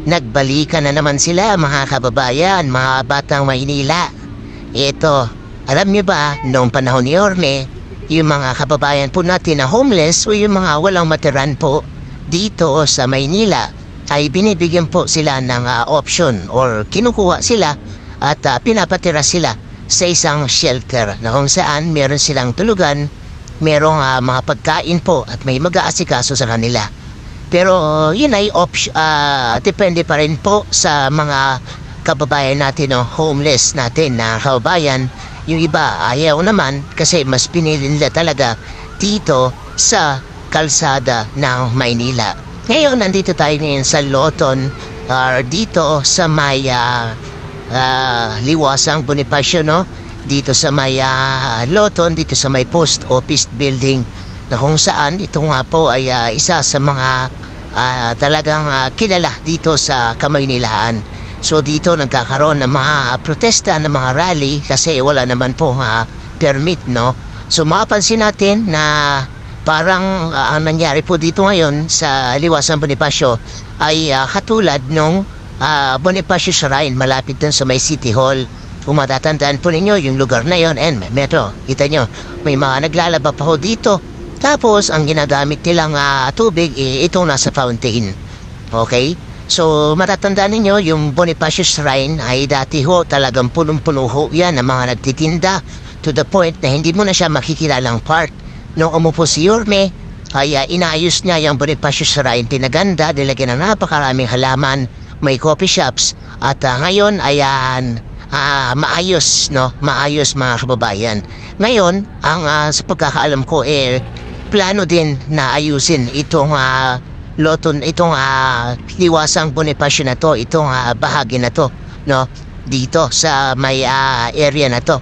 Nagbalikan na naman sila mga kababayan, mga batang Maynila. Ito, alam niyo ba, noong panahon ni Orme, yung mga kababayan po natin na homeless o yung mga walang matiran po dito sa Maynila ay binibigyan po sila ng option or kinukuha sila at pinapatira sila sa isang shelter na kung saan meron silang tulugan, merong mga pagkain po at may mag-aasikaso sa kanila. Pero yun ay depende pa rin po sa mga kababayan natin, no, homeless natin na kababayan. Yung iba ayaw naman kasi mas pinili nila talaga dito sa kalsada ng Maynila. Ngayon nandito tayo ngayon sa Loton dito sa may Liwasang Bonifacio, no? Dito sa may Loton, dito sa may post office building na kung saan ito nga po ay isa sa mga talagang kilala dito sa Kamaynilaan. So dito nagkakaroon ng mga protesta, ng mga rally kasi wala naman po permit, no? So mapapansin natin na parang ang nangyari po dito ngayon sa Liwasang Bonifacio ay katulad nung Bonifacio Shrine malapit dun sa may City Hall. Kung matatandaan po ninyo yung lugar na yon, and metro, kita nyo, may mga naglalaba pa ho dito. Tapos ang ginagamit nilang tubig itong nasa fountain. Okay? So matatandaan ninyo yung Bonifacio Shrine ay dati ho talagang punong-puno ho yan ng mga nagtitinda to the point na hindi mo na siya makikilalang part. Nung umupo si Yorme ay inayos niya yung Bonifacio Shrine, pinaganda, nilagyan ng napakaraming halaman, may coffee shops at ngayon ayan maayos, no? Maayos mga kababayan. Ngayon, ang sa pagkakaalam ko plano din na ayusin itong Loton, itong Liwasang Bonifacio na to, itong bahagi na to, no? Dito sa may area na to.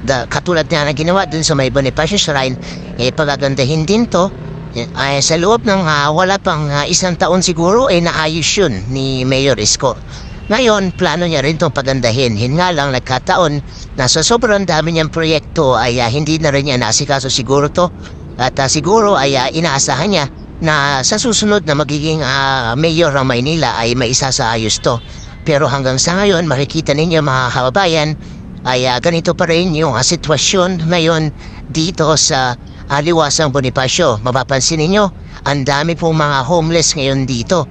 Katulad na ginawa dun sa may Bonifacio Shrine, pagagandahin din to. Sa loob ng wala pang isang taon siguro naayos yun ni Mayor Isko. Ngayon, plano niya rin itong pagandahin. Yun nga lang, nagkataon na sa sobrang dami niyang proyekto ay hindi na rin niya naasikaso siguro to. At siguro ay inaasahan niya na sa susunod na magiging mayor ng Maynila ay maisasaayos to. Pero hanggang sa ngayon, makikita ninyo mga kababayan, ay ganito pa rin yung sitwasyon ngayon dito sa Liwasang Bonifacio. Mapapansin ninyo, ang dami pong mga homeless ngayon dito.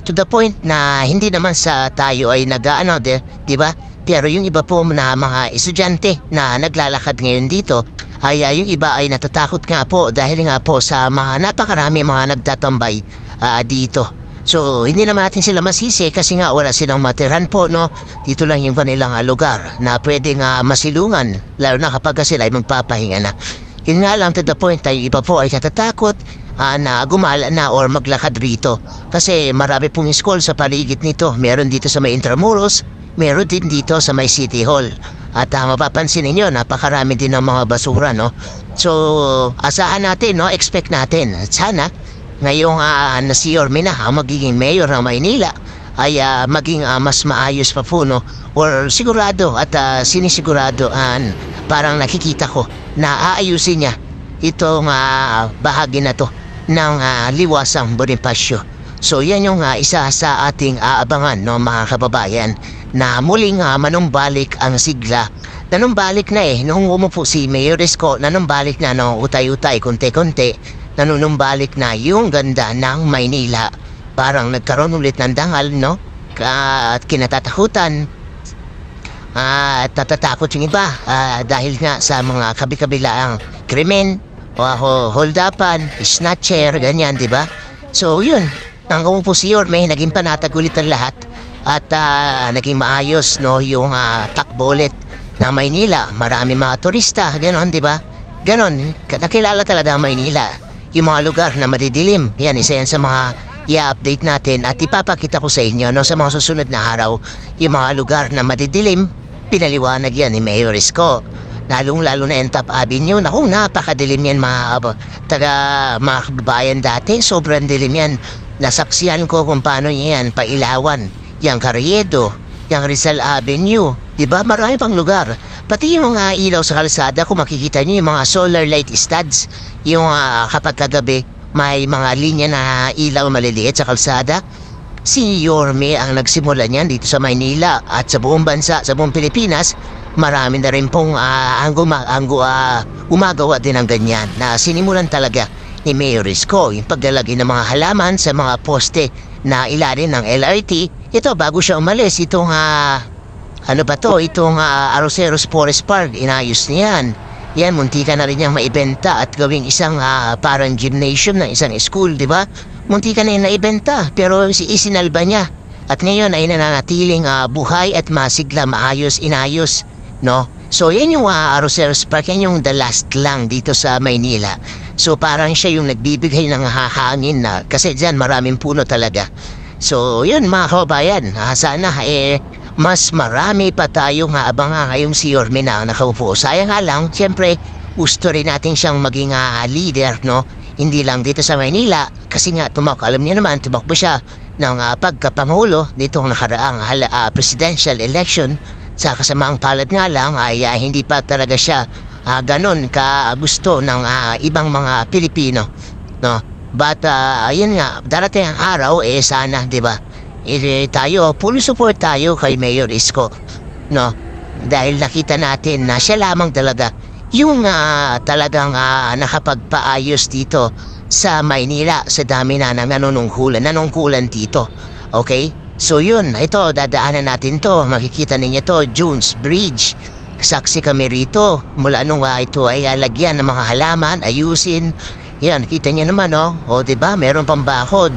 To the point na hindi naman sa tayo ay di ba? Pero yung iba po na mga estudyante na naglalakad ngayon dito, ay yung iba ay natatakot nga po dahil nga po sa mga napakarami mga nagtatambay dito. So hindi naman natin sila masisi kasi nga wala silang matiran po, no? Dito lang yung kanilang lugar na pwedeng masilungan, lalo na kapag sila ay magpapahinga na. Yun nga lang, to the point ay iba po ay natatakot na gumala na or maglakad rito. Kasi marami pong school sa paligid nito. Meron dito sa may Intramuros, meron din dito sa may City Hall. At mapapansin ninyo, napakarami din ng mga basura, no? So, asahan natin, no? Expect natin. Sana, ngayong na si Yorme na magiging mayor ng Maynila, ay maging mas maayos pa po, no? Or sigurado at sinisigurado, parang nakikita ko na aayusin niya itong bahagi na to ng Liwasang Bonifacio. So yan yung isa sa ating aabangan, no, mga kababayan, na muling manumbalik ang sigla. Nanumbalik na nung umupo si Mayor Isko, nanumbalik na, no, utay-utay, konti-konti, nanunumbalik na yung ganda ng Maynila. Parang nagkaroon ulit ng dangal, no? At kinatatakutan. Tatatakot yung iba dahil nga sa mga kabi-kabilaang krimen, hold-upan, snatcher, ganyan, di ba? So yun, ang umupo si Yorme, naging panatag ulit ang lahat at naging maayos, no, yung takbo ulit na Maynila. Marami mga turista, ganon, di ba? Ganon, nakilala talaga ang Maynila. Yung mga lugar na madidilim, yan, isa yan sa mga i-update natin at ipapakita ko sa inyo, no, sa mga susunod na araw. Yung mga lugar na madidilim, pinaliwanag yan ni Mayor Isko. Lalong-lalo na yung Top Avenue. Naku, napakadilim yan mga kababayan dati. Sobrang dilim yan. Nasaksiyan ko kung paano yan pailawan. Yang Carriedo, yang Rizal Avenue. Diba? Marami pang lugar. Pati yung mga ilaw sa kalsada, kung makikita nyo yung mga solar light studs, yung kapag kagabi, may mga linya na ilaw maliliit sa kalsada. si Yorme ang nagsimula niyan dito sa Maynila at sa buong bansa, sa buong Pilipinas. Marami na rin pong umagawa din ng ganyan na sinimulan talaga ni Mayor Isko yung paglalagay ng mga halaman sa mga poste na ilalim ng LRT. Ito bago siya umalis, itong itong Arroceros Forest Park, inayos niyan. Yan, muntika na rin niyang maibenta at gawing isang parang gymnasium ng isang school, di ba? Muntika na yung naibenta, pero isinalba niya. At ngayon ay nananatiling buhay at masigla, maayos, inayos, no? So, yan yung Arroceros Park, yan yung the last lang dito sa Maynila. So, parang siya yung nagbibigay ng hangin na, kasi dyan maraming puno talaga. So, yun mga kababayan, sana mas marami pa tayong abangan ngayong si Yorme na nakaupo. Sayang nga lang, siyempre, gusto rin natin siyang maging leader, no? Hindi lang dito sa Maynila, kasi nga alam niyo naman, tumakbo siya ng pagkapangulo ditong nakaraang presidential election. Sa kasamaang palad nga lang ay hindi pa talaga siya ganon ka gusto ng ibang mga Pilipino, no? But ayun nga, darating ang araw sana, 'di ba? Tayo, full support tayo kay Mayor Isko, no? Dahil nakita natin na siya lamang talaga yung talagang nakapagpaayos dito sa Maynila sa dami na nanungkulan dito. Okay? So yun, ito, dadaanan natin to. Makikita ninyo to, June's Bridge. Saksi kami rito. Mula nung ito ay lagyan ng mga halaman, ayusin. Yan, kita niyo naman, no? O, diba? Meron pang bakod.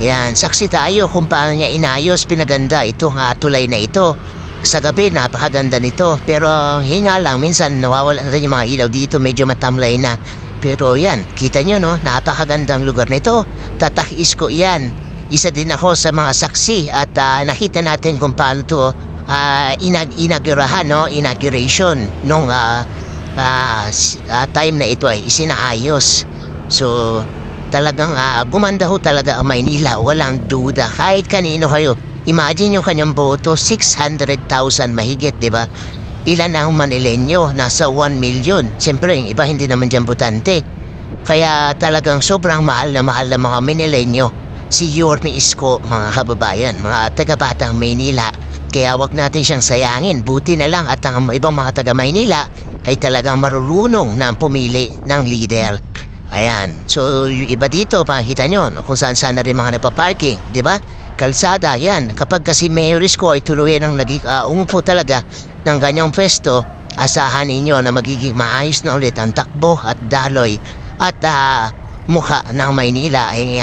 Yan, saksi tayo kung paano niya inayos, pinaganda itong tulay na ito. Sa gabi, napakaganda nito. Pero hinga lang, minsan nawawala na rin yung mga ilaw dito, medyo matamlay na. Pero yan, kita nyo, no? Napakagandang lugar nito. Tatak Isko yan. Isa din ako sa mga saksi at nakita natin kung paano to inaugurahan, no? Inauguration nung time na ito ay isinaayos. So, talagang gumanda ho talaga ang Maynila, walang duda. Kahit kanino kayo, imagine yung kanyang boto, 600,000 mahigit, di ba? Ilan ang Manileño? Nasa 1 million. Siyempre, yung iba hindi naman dyan botante. Kaya talagang sobrang mahal na mga Manileño si Yorme Isko, mga kababayan, mga taga-Batang Maynila. Kaya wag natin siyang sayangin. Buti na lang at ang ibang mga taga-Maynila ay talagang marunong na pumili ng leader. Ayan. So, yung iba dito, makikita nyo, kung saan-saan na rin mga napaparking, di ba? Kalsada, yan. Kapag kasi Mayor Isko ay tuloy ng umupo talaga ng ganyang pwesto, asahan ninyo na magiging maayos na ulit ang takbo at daloy at mukha ng Maynila ay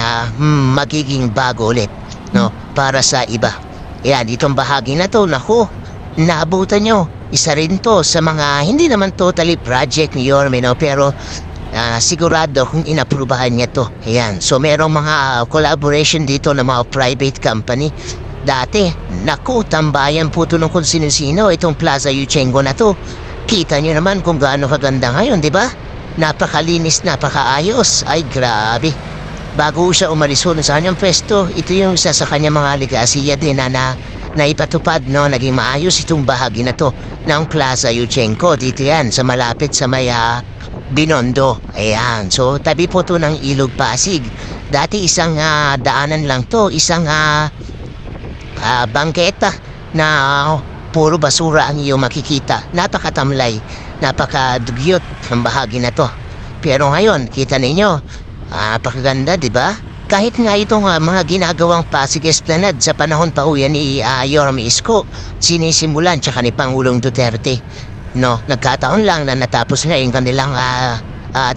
magiging bago ulit, no? Para sa iba. Yan, itong bahagi na to, naku, naabutan nyo. Isa rin to sa mga, hindi naman totally project ni Yorme, no? Pero sigurado kung inaprubahan niya to. Ayan. So, merong mga collaboration dito ng mga private company. Dati, naku, tambayan po ito ng kung sino-sino. Itong Plaza Yuchengo na to. Kita nyo naman kung gaano kaganda ngayon, di ba? Napakalinis, napakaayos. Ay, grabe. Bago siya umalis sa kanyang pwesto, ito yung isa sa kanyang mga ligasiya din na ipatupad, no? Naging maayos itong bahagi na to ng Plaza Yuchenko. Dito yan, sa malapit sa may Binondo. Ayan. So, tabi po to ng Ilog Pasig. Dati isang daanan lang to. Isang bangketa na puro basura ang iyong makikita. Napakatamlay. Napakadugyot ang bahagi na to. Pero ngayon, kita ninyo, napakaganda, di ba? Kahit nga itong mga ginagawang Pasig Esplanade sa panahon pa yan ni Yorme Isko, sinisimulan tsaka ni Pangulong Duterte. No, nagkataon lang na natapos na yung kanilang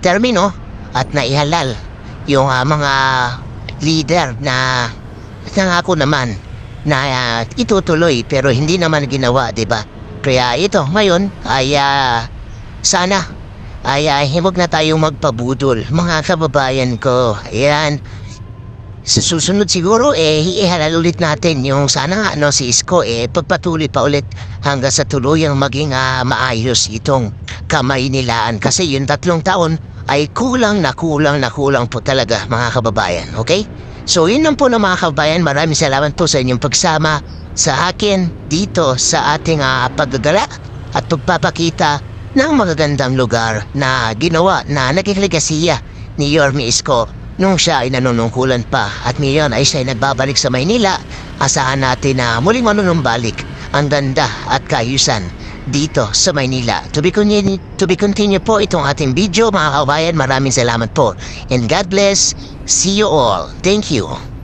termino at naihalal yung mga leader na nangako naman na itutuloy pero hindi naman ginawa, di ba? Kaya ito ngayon ay sana ay huwag na tayong magpabudol, mga kababayan ko. Ayan. Sa susunod siguro, ihalal ulit natin yung sana nga, si Isko, pagpatuloy pa ulit hanggang sa tuluyang maging maayos itong Kamaynilaan. Kasi yung 3 taon ay kulang na kulang po talaga, mga kababayan. Okay? So, yun lang po na mga kababayan. Maraming salamat po sa inyong pagsama sa akin dito sa ating paggagala at pagpapakita ng magagandang lugar na ginawa na naging legasiya ni Yorme Isko nung siya ay nanunungkulan pa at ngayon ay siya ay nagbabalik sa Maynila. Asahan natin na muling manunumbalik ang ganda at kaayusan dito sa Maynila. To be continue po itong ating video mga kabayan. Maraming salamat po. And God bless. See you all. Thank you.